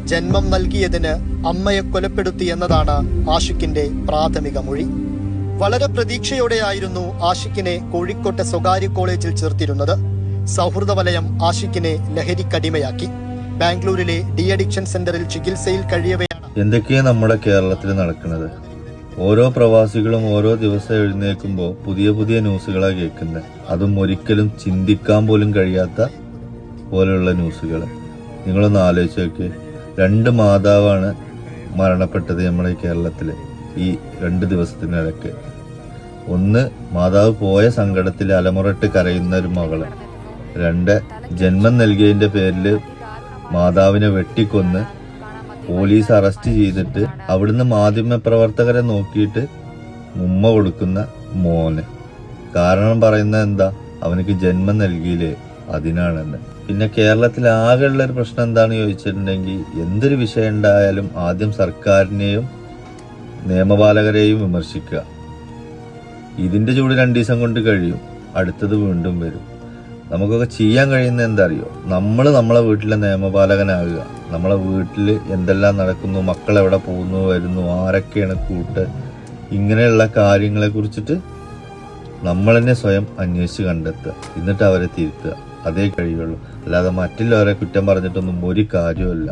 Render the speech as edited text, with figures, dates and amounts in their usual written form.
ജന്മം നൽകിയതിന് അമ്മയെ കൊലപ്പെടുത്തി എന്നതാണ് ആഷിഖിന്റെ പ്രാഥമിക മൊഴി. വളരെ പ്രതീക്ഷയോടെയായിരുന്നു ആഷിഖിനെ കോഴിക്കോട്ടെ സ്വകാര്യ കോളേജിൽ ചേർത്തിരുന്നത്. സൗഹൃദ വലയം ആഷിഖിനെ ലഹരിക്കടിമയാക്കി. ബാംഗ്ലൂരിലെ ഡി അഡിക്ഷൻ സെന്ററിൽ ചികിത്സയിൽ കഴിയവെയാണ്. എന്തൊക്കെയാണ് നമ്മുടെ കേരളത്തിൽ നടക്കുന്നത്? ഓരോ പ്രവാസികളും ഓരോ ദിവസം എഴുന്നേൽക്കുമ്പോൾ പുതിയ പുതിയ ന്യൂസുകളാണ് കേൾക്കുന്നത്. അതും ഒരിക്കലും ചിന്തിക്കാൻ പോലും കഴിയാത്ത പോലെയുള്ള ന്യൂസുകൾ. നിങ്ങളൊന്ന് ആലോചിച്ച് നോക്കി. 2 മാതാവാണ് മരണപ്പെട്ടത് നമ്മുടെ കേരളത്തിൽ ഈ 2 ദിവസത്തിനിടയ്ക്ക്. ഒന്ന്, മാതാവ് പോയ സങ്കടത്തിൽ അലമുറട്ട് കരയുന്ന ഒരു മകള്. 2, ജന്മം നൽകിയതിന്റെ പേരിൽ മാതാവിനെ വെട്ടിക്കൊന്ന് പോലീസ് അറസ്റ്റ് ചെയ്തിട്ട് അവിടുന്ന് മാധ്യമപ്രവർത്തകരെ നോക്കിയിട്ട് ഉമ്മ കൊടുക്കുന്ന മോന്. കാരണം പറയുന്നത് എന്താ? അവനക്ക് ജന്മം നൽകിയില്ലേ, അതിനാണെന്ന്. പിന്നെ കേരളത്തിൽ ആകെയുള്ള ഒരു പ്രശ്നം എന്താണെന്ന് ചോദിച്ചിട്ടുണ്ടെങ്കിൽ, എന്തൊരു വിഷയം ഉണ്ടായാലും ആദ്യം സർക്കാരിനെയും നിയമപാലകരെയും വിമർശിക്കുക. ഇതിന്റെ ചൂട് 2 ദിവസം കൊണ്ട് കഴിയും, അടുത്തത് വീണ്ടും വരും. നമുക്കൊക്കെ ചെയ്യാൻ കഴിയുന്ന എന്താ അറിയോ? നമ്മളെ വീട്ടിലെ നിയമപാലകനാകുക. നമ്മളെ വീട്ടിൽ എന്തെല്ലാം നടക്കുന്നു, മക്കൾ എവിടെ പോകുന്നു വരുന്നു, ആരൊക്കെയാണ് കൂട്ട്, ഇങ്ങനെയുള്ള കാര്യങ്ങളെ കുറിച്ചിട്ട് നമ്മൾ തന്നെ സ്വയം അന്വേഷിച്ച് കണ്ടെത്തുക, എന്നിട്ട് അവരെ തിരുത്തുക. അതേ കഴിയുള്ളൂ. അല്ലാതെ മറ്റുള്ളവരെ കുറ്റം പറഞ്ഞിട്ടൊന്നും ഒരു കാര്യവുമില്ല.